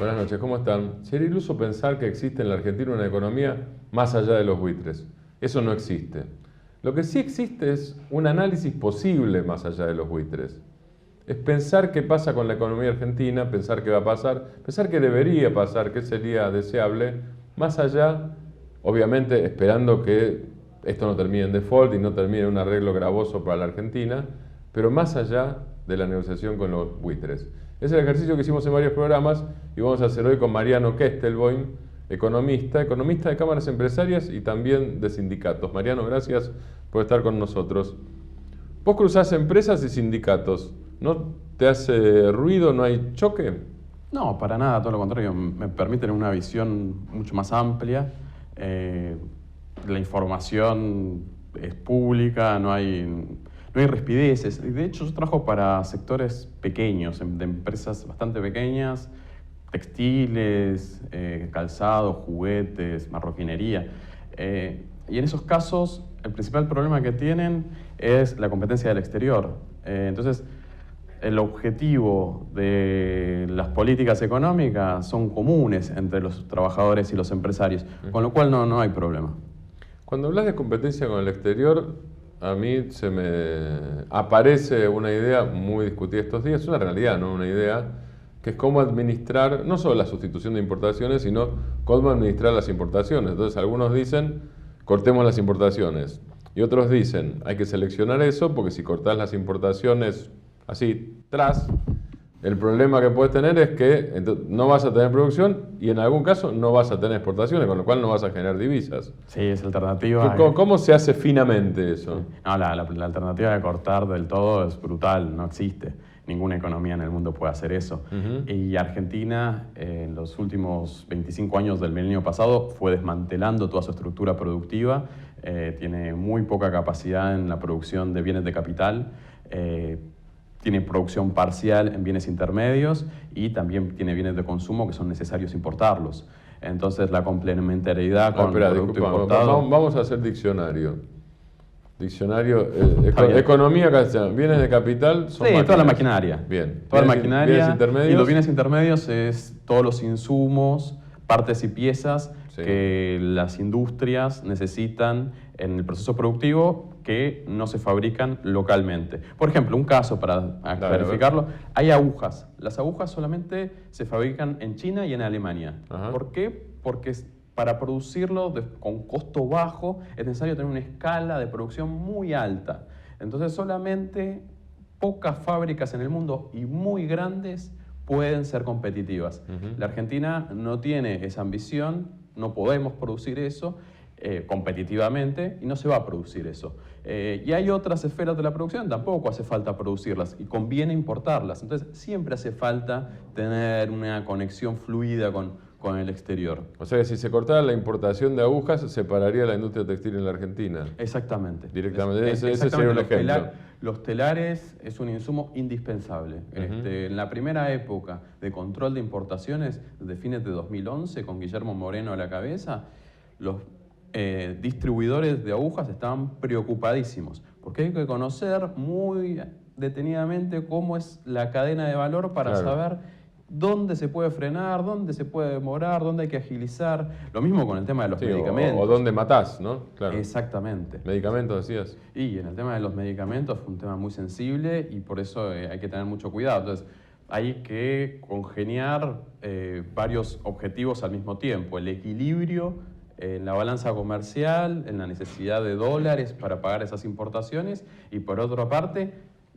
Buenas noches, ¿cómo están? Sería iluso pensar que existe en la Argentina una economía más allá de los buitres. Eso no existe. Lo que sí existe es un análisis posible más allá de los buitres. Es pensar qué pasa con la economía argentina, pensar qué va a pasar, pensar qué debería pasar, qué sería deseable, más allá, obviamente esperando que esto no termine en default y no termine en un arreglo gravoso para la Argentina, pero más allá de la negociación con los buitres. Es el ejercicio que hicimos en varios programas y vamos a hacer hoy con Mariano Kestelboim, economista de cámaras empresarias y también de sindicatos. Mariano, gracias por estar con nosotros. Vos cruzás empresas y sindicatos. ¿No te hace ruido? ¿No hay choque? No, para nada, todo lo contrario. Me permiten una visión mucho más amplia. La información es pública, no hay rispideces. De hecho, yo trabajo para sectores pequeños, de empresas bastante pequeñas, textiles, calzado, juguetes, marroquinería. Y en esos casos, el principal problema que tienen es la competencia del exterior. Entonces, el objetivo de las políticas económicas son comunes entre los trabajadores y los empresarios, con lo cual no hay problema. Cuando hablas de competencia con el exterior, a mí se me aparece una idea muy discutida estos días, es una realidad, no una idea, que es cómo administrar, no solo la sustitución de importaciones, sino cómo administrar las importaciones. Entonces algunos dicen, cortemos las importaciones, y otros dicen, hay que seleccionar eso, porque si cortás las importaciones así, el problema que puedes tener es que no vas a tener producción y en algún caso no vas a tener exportaciones, con lo cual no vas a generar divisas. Sí, esa alternativa. ¿Cómo se hace finamente eso? No, la alternativa de cortar del todo es brutal, no existe. Ninguna economía en el mundo puede hacer eso. Y Argentina, en los últimos 25 años del milenio pasado, fue desmantelando toda su estructura productiva, tiene muy poca capacidad en la producción de bienes de capital, tiene producción parcial en bienes intermedios y también tiene bienes de consumo que son necesarios importarlos. Entonces la complementariedad con el producto importado... Vamos a hacer diccionario. Economía castellana, bienes de capital son máquinas. Toda la maquinaria. Bien. Toda la maquinaria. Bienes intermedios. Y los bienes intermedios es todos los insumos, partes y piezas que las industrias necesitan en el proceso productivo que no se fabrican localmente. Por ejemplo, un caso para clarificarlo, hay agujas. Las agujas solamente se fabrican en China y en Alemania. ¿Por qué? Porque para producirlo con costo bajo es necesario tener una escala de producción muy alta. Entonces solamente pocas fábricas en el mundo y muy grandes pueden ser competitivas. La Argentina no tiene esa ambición, no podemos producir eso competitivamente y no se va a producir eso. Y hay otras esferas de la producción, tampoco hace falta producirlas y conviene importarlas. Entonces siempre hace falta tener una conexión fluida con el exterior. O sea que si se cortara la importación de agujas, se pararía la industria textil en la Argentina. Exactamente. Directamente. Ese sería un ejemplo. Los telares es un insumo indispensable. En la primera época de control de importaciones, desde fines de 2011, con Guillermo Moreno a la cabeza, los distribuidores de agujas estaban preocupadísimos, porque hay que conocer muy detenidamente cómo es la cadena de valor para saber dónde se puede frenar, dónde se puede demorar, dónde hay que agilizar. Lo mismo con el tema de los medicamentos. O dónde matás, ¿no? Claro. Exactamente. ¿Medicamentos decías? Y en el tema de los medicamentos fue un tema muy sensible y por eso hay que tener mucho cuidado. Entonces, hay que congeniar varios objetivos al mismo tiempo. El equilibrio en la balanza comercial, en la necesidad de dólares para pagar esas importaciones y por otra parte,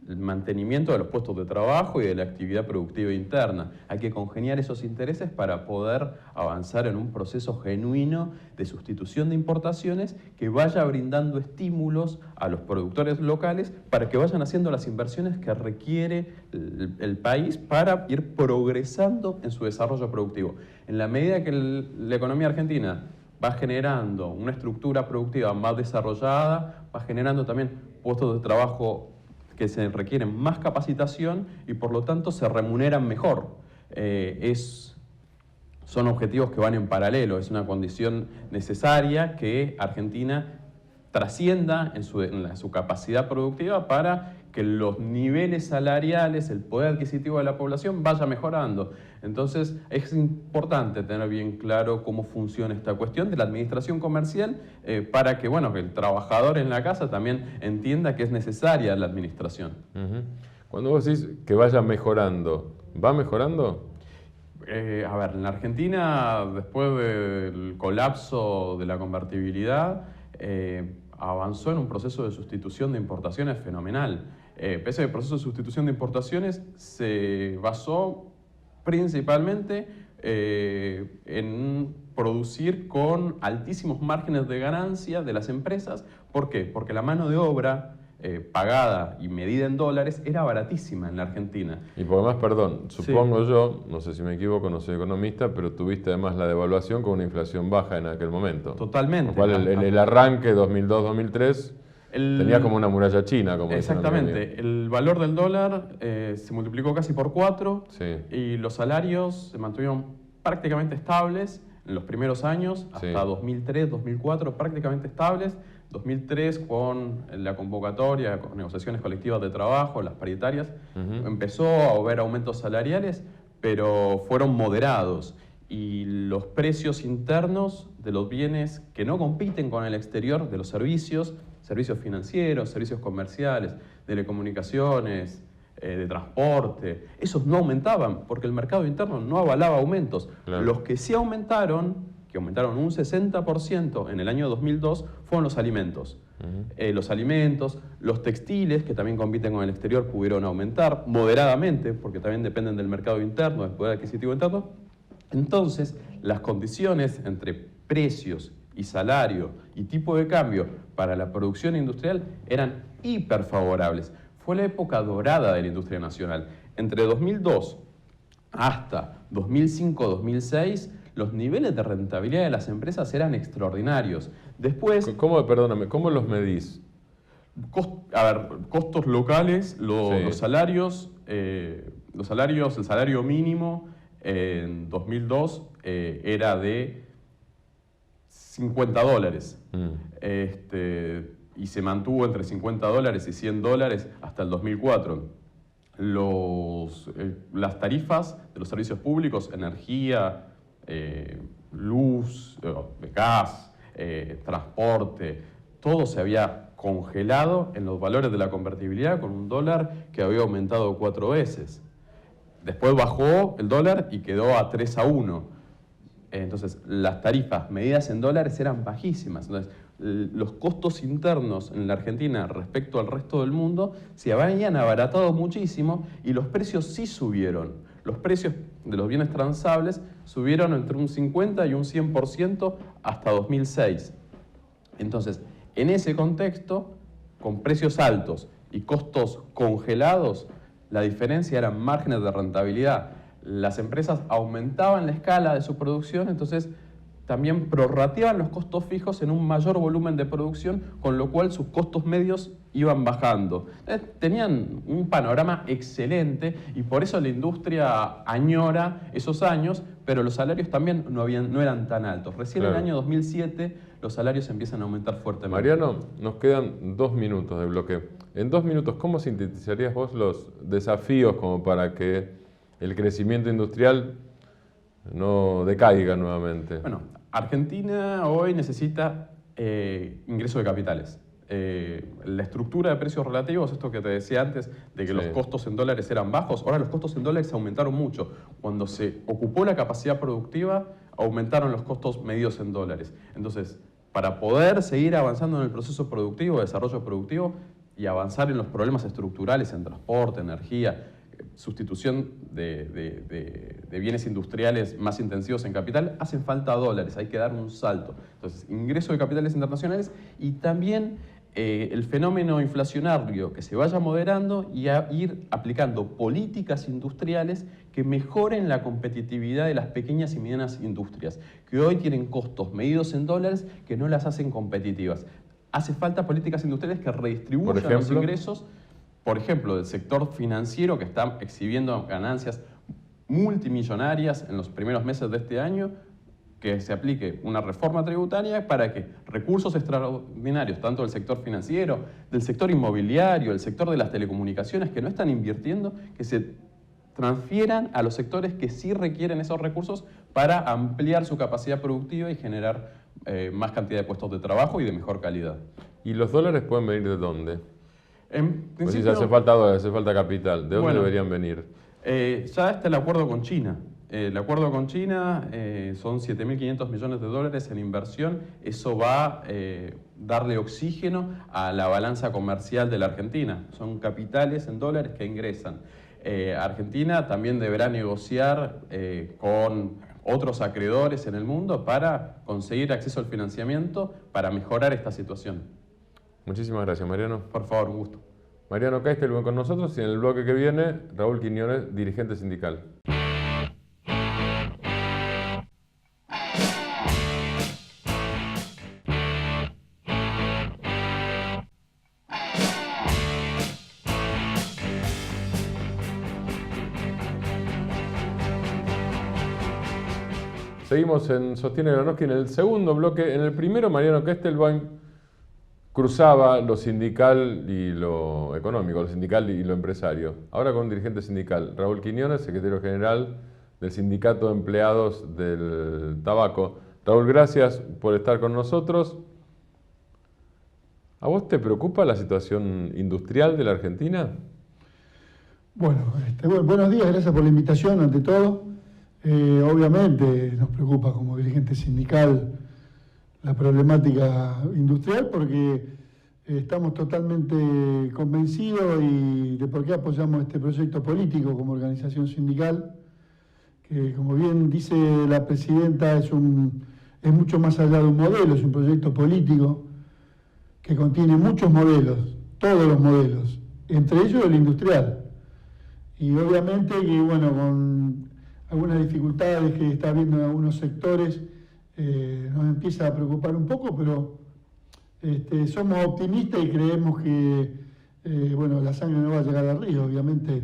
el mantenimiento de los puestos de trabajo y de la actividad productiva interna. Hay que congeniar esos intereses para poder avanzar en un proceso genuino de sustitución de importaciones que vaya brindando estímulos a los productores locales para que vayan haciendo las inversiones que requiere el país para ir progresando en su desarrollo productivo. En la medida que la economía argentina va generando una estructura productiva más desarrollada, va generando también puestos de trabajo que se requieren más capacitación y por lo tanto se remuneran mejor. Son objetivos que van en paralelo, es una condición necesaria que Argentina trascienda en su capacidad productiva para que los niveles salariales, el poder adquisitivo de la población vaya mejorando. Entonces es importante tener bien claro cómo funciona esta cuestión de la administración comercial para que, bueno, que el trabajador en la casa también entienda que es necesaria la administración. Cuando vos decís que vaya mejorando, ¿va mejorando? A ver, en la Argentina, después del colapso de la convertibilidad, avanzó en un proceso de sustitución de importaciones fenomenal. Pese al proceso de sustitución de importaciones se basó principalmente en producir con altísimos márgenes de ganancia de las empresas. ¿Por qué? Porque la mano de obra pagada y medida en dólares era baratísima en la Argentina. Y por más, perdón, supongo yo, no sé si me equivoco, no soy economista, pero tuviste además la devaluación con una inflación baja en aquel momento. Totalmente. Lo cual el arranque 2002-2003 tenía como una muralla china. Como exactamente. El valor del dólar se multiplicó casi por 4 y los salarios se mantuvieron prácticamente estables en los primeros años, hasta 2003, 2004, prácticamente estables. 2003, con la convocatoria, con negociaciones colectivas de trabajo, las paritarias, empezó a haber aumentos salariales, pero fueron moderados. Y los precios internos de los bienes que no compiten con el exterior, de los servicios financieros, servicios comerciales, telecomunicaciones, de transporte, esos no aumentaban porque el mercado interno no avalaba aumentos. Claro. Los que sí aumentaron, que aumentaron un 60% en el año 2002, fueron los alimentos. Los alimentos, los textiles, que también compiten con el exterior, pudieron aumentar moderadamente, porque también dependen del mercado interno, del poder adquisitivo interno. Entonces, las condiciones entre precios y salario y tipo de cambio para la producción industrial eran hiperfavorables. Fue la época dorada de la industria nacional. Entre 2002 hasta 2005-2006, los niveles de rentabilidad de las empresas eran extraordinarios. Después... Perdóname, ¿cómo los medís? Costos locales, los salarios, el salario mínimo en 2002 era de $50. Y se mantuvo entre $50 y $100 hasta el 2004. Las tarifas de los servicios públicos, energía, luz, gas, transporte, todo se había congelado en los valores de la convertibilidad con un dólar que había aumentado 4 veces. Después bajó el dólar y quedó a 3-1. Entonces, las tarifas medidas en dólares eran bajísimas. Entonces, los costos internos en la Argentina respecto al resto del mundo se habían abaratado muchísimo y los precios sí subieron. Los precios de los bienes transables subieron entre un 50 y un 100% hasta 2006. Entonces, en ese contexto, con precios altos y costos congelados, la diferencia eran márgenes de rentabilidad. Las empresas aumentaban la escala de su producción, entonces también prorrateaban los costos fijos en un mayor volumen de producción, con lo cual sus costos medios iban bajando. Tenían un panorama excelente y por eso la industria añora esos años, pero los salarios también no eran tan altos. Recién en el año 2007 los salarios empiezan a aumentar fuertemente. Mariano, nos quedan 2 minutos de bloque. En 2 minutos, ¿cómo sintetizarías vos los desafíos como para que el crecimiento industrial no decaiga nuevamente? Bueno, Argentina hoy necesita ingreso de capitales. La estructura de precios relativos, esto que te decía antes, de que los costos en dólares eran bajos, ahora los costos en dólares aumentaron mucho. Cuando se ocupó la capacidad productiva, aumentaron los costos medidos en dólares. Entonces, para poder seguir avanzando en el proceso productivo, desarrollo productivo, y avanzar en los problemas estructurales en transporte, energía, sustitución de bienes industriales más intensivos en capital, hacen falta dólares, hay que dar un salto. Entonces, ingreso de capitales internacionales y también el fenómeno inflacionario que se vaya moderando y a ir aplicando políticas industriales que mejoren la competitividad de las pequeñas y medianas industrias, que hoy tienen costos medidos en dólares que no las hacen competitivas. Hace falta políticas industriales que redistribuyan los ingresos, por ejemplo, del sector financiero, que está exhibiendo ganancias multimillonarias en los primeros meses de este año, que se aplique una reforma tributaria para que recursos extraordinarios, tanto del sector financiero, del sector inmobiliario, del sector de las telecomunicaciones, que no están invirtiendo, que se transfieran a los sectores que sí requieren esos recursos para ampliar su capacidad productiva y generar más cantidad de puestos de trabajo y de mejor calidad. ¿Y los dólares pueden venir de dónde? En Pues si principio, hace falta dólares, hace falta capital, ¿de dónde bueno, deberían venir? Ya está el acuerdo con China. El acuerdo con China son 7.500 millones de dólares en inversión. Eso va a darle oxígeno a la balanza comercial de la Argentina. Son capitales en dólares que ingresan. Argentina también deberá negociar con otros acreedores en el mundo para conseguir acceso al financiamiento para mejorar esta situación. Muchísimas gracias, Mariano. Por favor, un gusto. Mariano Caistel con nosotros y en el bloque que viene, Raúl Quiñones, dirigente sindical. Seguimos en Sostiene Granowski en el segundo bloque. En el primero, Mariano Kestelbaum cruzaba lo sindical y lo económico, lo sindical y lo empresario. Ahora con un dirigente sindical, Raúl Quiñones, secretario general del Sindicato de Empleados del Tabaco. Raúl, gracias por estar con nosotros. ¿A vos te preocupa la situación industrial de la Argentina? Bueno, buenos días, gracias por la invitación ante todo. Obviamente nos preocupa como dirigente sindical la problemática industrial porque estamos totalmente convencidos de por qué apoyamos este proyecto político como organización sindical, que como bien dice la presidenta es mucho más allá de un modelo, es un proyecto político que contiene muchos modelos, todos los modelos, entre ellos el industrial. Y obviamente que bueno, con algunas dificultades que está habiendo en algunos sectores, nos empieza a preocupar un poco, pero somos optimistas y creemos que bueno, la sangre no va a llegar al río, obviamente.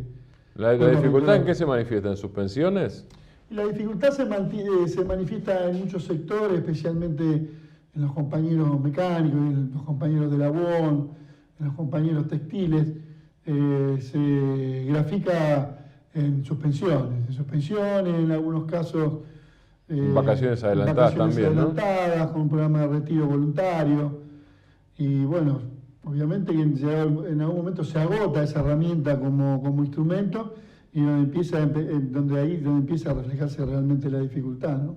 ¿La dificultad en qué se manifiesta? ¿En suspensiones? La dificultad se manifiesta en muchos sectores, especialmente en los compañeros mecánicos, en los compañeros de labón, en los compañeros textiles. Se grafica en suspensiones, en algunos casos vacaciones adelantadas también, adelantadas, ¿no? Con un programa de retiro voluntario. Y bueno, obviamente que en algún momento se agota esa herramienta como instrumento y donde empieza a reflejarse realmente la dificultad, ¿no?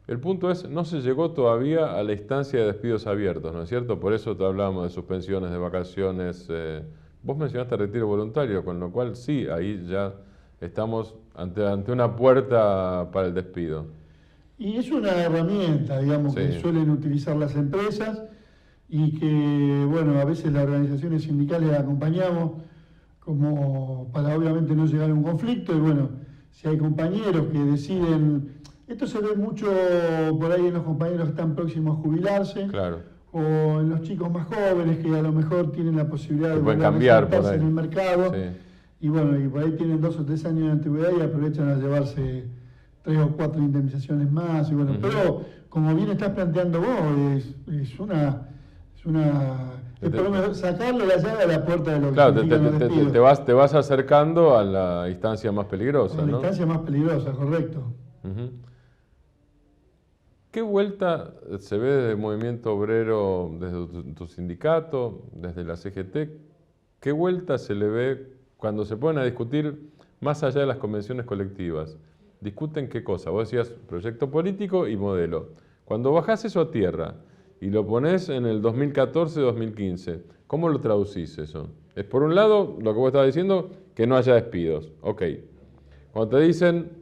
El punto es, no se llegó todavía a la instancia de despidos abiertos, ¿no es cierto? Por eso te hablábamos de suspensiones, de vacaciones. Vos mencionaste retiro voluntario, con lo cual sí, ahí ya estamos ante una puerta para el despido. Y es una herramienta, digamos, sí, que suelen utilizar las empresas y que, bueno, a veces las organizaciones sindicales acompañamos como para obviamente no llegar a un conflicto y bueno, si hay compañeros que deciden, esto se ve mucho por ahí en los compañeros que están próximos a jubilarse. Claro. O en los chicos más jóvenes que a lo mejor tienen la posibilidad de pueden cambiar por ahí en el mercado. Sí. Y bueno, y por ahí tienen 2 o 3 años de antigüedad y aprovechan a llevarse 3 o 4 indemnizaciones más. Y bueno, pero como bien estás planteando vos, es una sacarle la llave a la puerta de lo que significan los despidos. Te vas acercando a la instancia más peligrosa, ¿no? La instancia más peligrosa, correcto. ¿Qué vuelta se ve desde el movimiento obrero, desde tu sindicato, desde la CGT? ¿Qué vuelta se le ve cuando se ponen a discutir más allá de las convenciones colectivas? ¿Discuten qué cosa? Vos decías proyecto político y modelo. Cuando bajás eso a tierra y lo ponés en el 2014-2015, ¿cómo lo traducís eso? Es por un lado, lo que vos estabas diciendo, que no haya despidos. Ok. Cuando te dicen,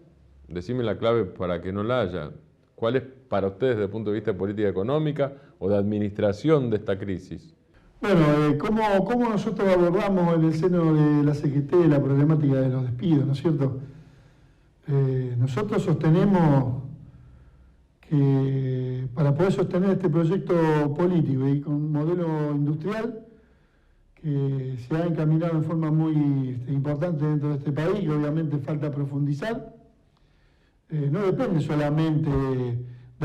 decime la clave para que no la haya, ¿cuál es para ustedes desde el punto de vista de política económica o de administración de esta crisis? Bueno, ¿cómo nosotros abordamos en el seno de la CGT la problemática de los despidos, ¿no es cierto? Nosotros sostenemos que para poder sostener este proyecto político y con un modelo industrial que se ha encaminado en forma muy importante dentro de este país, que obviamente falta profundizar, no depende solamente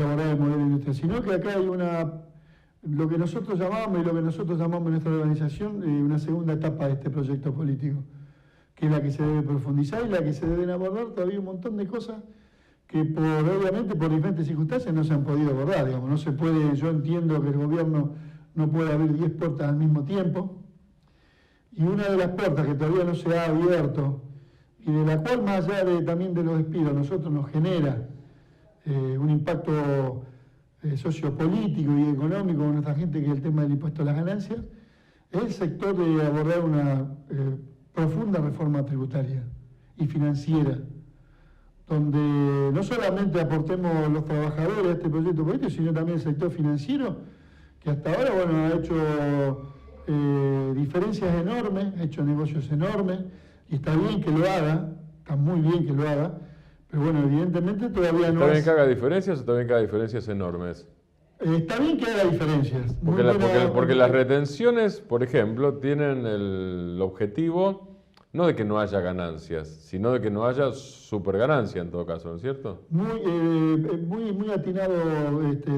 abordar el modelo industrial, sino que acá hay lo que nosotros llamamos en nuestra organización una segunda etapa de este proyecto político, que es la que se debe profundizar y la que se deben abordar todavía un montón de cosas que obviamente por diferentes circunstancias no se han podido abordar. Digamos. No se puede, yo entiendo que el gobierno no puede abrir 10 puertas al mismo tiempo, y una de las puertas que todavía no se ha abierto y de la cual, más allá también de los despidos, a nosotros nos genera un impacto sociopolítico y económico con nuestra gente, que es el tema del impuesto a las ganancias, es el sector de abordar una profunda reforma tributaria y financiera, donde no solamente aportemos los trabajadores a este proyecto político, sino también el sector financiero, que hasta ahora ha hecho diferencias enormes, ha hecho negocios enormes, y está bien que lo haga, está muy bien que lo haga, pero bueno, evidentemente todavía no. ¿Está bien que haga diferencias o está bien que haga diferencias enormes? Está bien que haga diferencias. Porque las retenciones, por ejemplo, tienen el objetivo no de que no haya ganancias, sino de que no haya superganancia en todo caso, ¿no es cierto? Muy atinado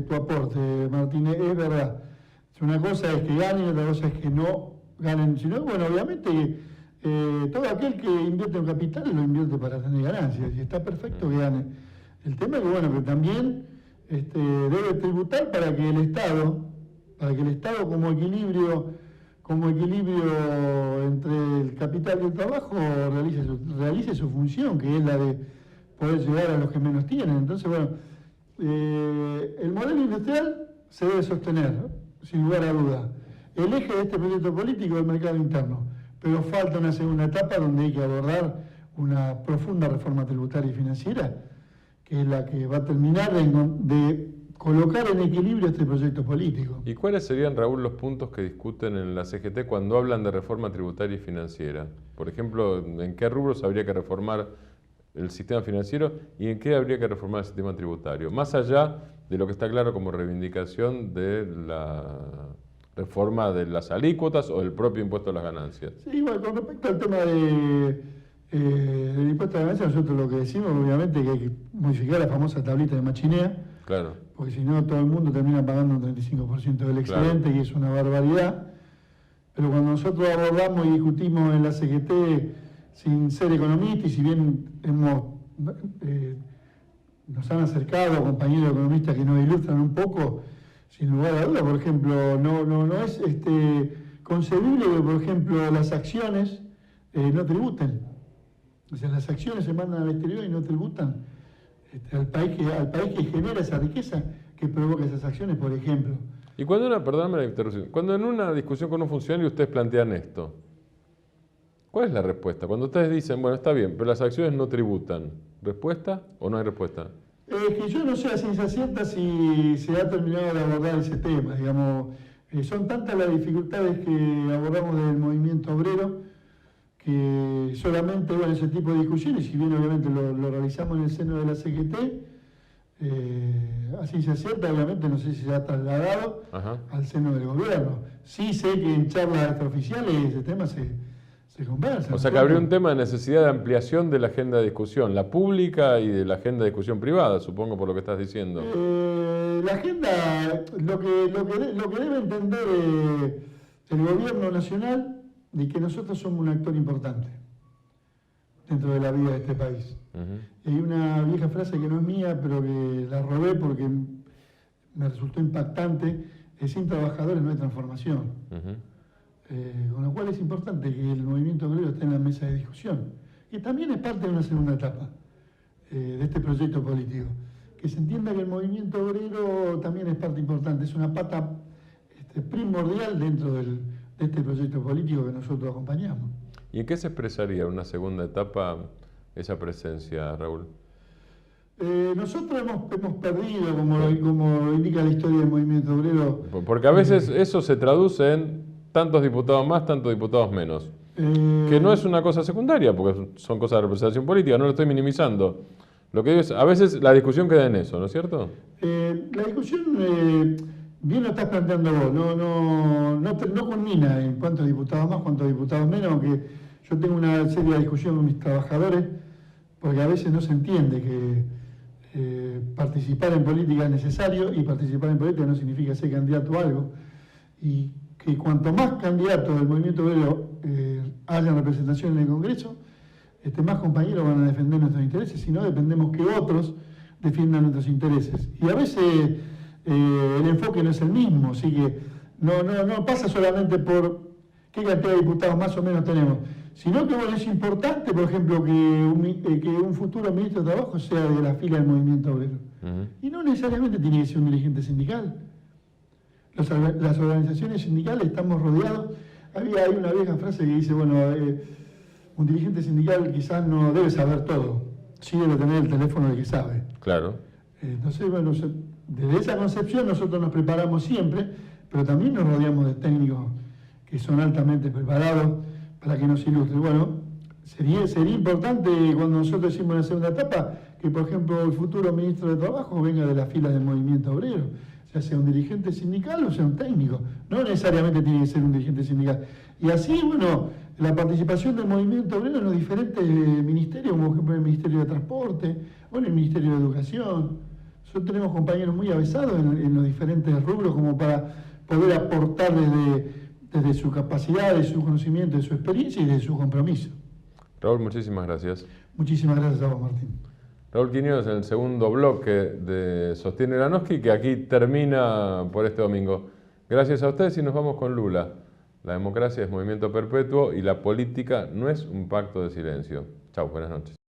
tu aporte, Martín, es verdad. Una cosa es que ganen y otra cosa es que no ganen. Sino, bueno, obviamente todo aquel que invierte en capital lo invierte para tener ganancias y está perfecto que gane. El tema es que, bueno, que también debe tributar para que el Estado como equilibrio entre el capital y el trabajo realice su función, que es la de poder llegar a los que menos tienen. Entonces, bueno, el modelo industrial se debe sostener, ¿no? Sin lugar a duda. El eje de este proyecto político es el mercado interno, pero falta una segunda etapa donde hay que abordar una profunda reforma tributaria y financiera, que es la que va a terminar de colocar en equilibrio este proyecto político. ¿Y cuáles serían, Raúl, los puntos que discuten en la CGT cuando hablan de reforma tributaria y financiera? Por ejemplo, ¿en qué rubros habría que reformar el sistema financiero y en qué habría que reformar el sistema tributario? Más allá de lo que está claro como reivindicación de la reforma de las alícuotas o del propio impuesto a las ganancias. Sí, bueno, con respecto al tema del impuesto a las ganancias, nosotros lo que decimos, obviamente, es que hay que modificar la famosa tablita de Machinea, claro, porque si no todo el mundo termina pagando un 35% del excedente, claro, y es una barbaridad. Pero cuando nosotros abordamos y discutimos en la CGT, sin ser economistas, y si bien nos han acercado compañeros economistas que nos ilustran un poco, sin lugar a duda, por ejemplo, no es concebible que, por ejemplo, las acciones no tributen. O sea, las acciones se mandan al exterior y no tributan al país que genera esa riqueza que provoca esas acciones, por ejemplo. Y perdóname la interrupción, cuando en una discusión con un funcionario ustedes plantean esto, ¿cuál es la respuesta? Cuando ustedes dicen, bueno, está bien, pero las acciones no tributan, ¿respuesta o no hay respuesta? Que yo no sé a ciencia cierta si se ha terminado de abordar ese tema, digamos. Son tantas las dificultades que abordamos del movimiento obrero que solamente, bueno, ese tipo de discusiones, si bien obviamente lo realizamos en el seno de la CGT, a ciencia cierta, obviamente, no sé si se ha trasladado al seno del gobierno. Sí sé que en charlas extraoficiales ese tema se conversa. O sea que habría un tema de necesidad de ampliación de la agenda de discusión, la pública y de la agenda de discusión privada, supongo por lo que estás diciendo. La agenda, lo que debe entender el gobierno nacional, de que nosotros somos un actor importante dentro de la vida de este país. Hay una vieja frase que no es mía, pero que la robé porque me resultó impactante: sin trabajadores no hay transformación. Con lo cual es importante que el movimiento obrero esté en la mesa de discusión, que también es parte de una segunda etapa de este proyecto político. Que se entienda que el movimiento obrero también es parte importante, es una pata primordial dentro de este proyecto político que nosotros acompañamos. ¿Y en qué se expresaría en una segunda etapa esa presencia, Raúl? Nosotros hemos perdido, como indica la historia del movimiento obrero. Porque a veces eso se traduce en tantos diputados más, tantos diputados menos. Que no es una cosa secundaria, porque son cosas de representación política, no lo estoy minimizando. Lo que digo es, a veces la discusión queda en eso, ¿no es cierto? La discusión, bien lo estás planteando vos, no culmina en cuántos diputados más, cuántos diputados menos, aunque yo tengo una seria discusión con mis trabajadores, porque a veces no se entiende que participar en política es necesario y participar en política no significa ser candidato a algo. Y que cuanto más candidatos del movimiento obrero hayan representación en el Congreso, más compañeros van a defender nuestros intereses, si no dependemos que otros defiendan nuestros intereses. Y a veces el enfoque no es el mismo, así que no pasa solamente por qué cantidad de diputados más o menos tenemos, sino que bueno, es importante, por ejemplo, que un futuro ministro de Trabajo sea de la fila del movimiento obrero. Y no necesariamente tiene que ser un dirigente sindical. Las organizaciones sindicales estamos rodeados. Hay una vieja frase que dice, bueno, un dirigente sindical quizás no debe saber todo, sí debe tener el teléfono de que sabe. Claro. Entonces, bueno, desde esa concepción nosotros nos preparamos siempre, pero también nos rodeamos de técnicos que son altamente preparados para que nos ilustren. Bueno, sería importante cuando nosotros decimos en la segunda etapa que, por ejemplo, el futuro ministro de Trabajo venga de las filas del movimiento obrero, ya sea un dirigente sindical o sea un técnico. No necesariamente tiene que ser un dirigente sindical. Y así, bueno, la participación del movimiento obrero en los diferentes ministerios, como por ejemplo el Ministerio de Transporte o en el Ministerio de Educación. Nosotros tenemos compañeros muy avesados en los diferentes rubros como para poder aportar desde su capacidad, de su conocimiento, de su experiencia y de su compromiso. Raúl, muchísimas gracias. Muchísimas gracias a vos, Martín. Raúl Quiñones en el segundo bloque de Sostiene Granoski, que aquí termina por este domingo. Gracias a ustedes y nos vamos con Lula. La democracia es movimiento perpetuo y la política no es un pacto de silencio. Chau, buenas noches.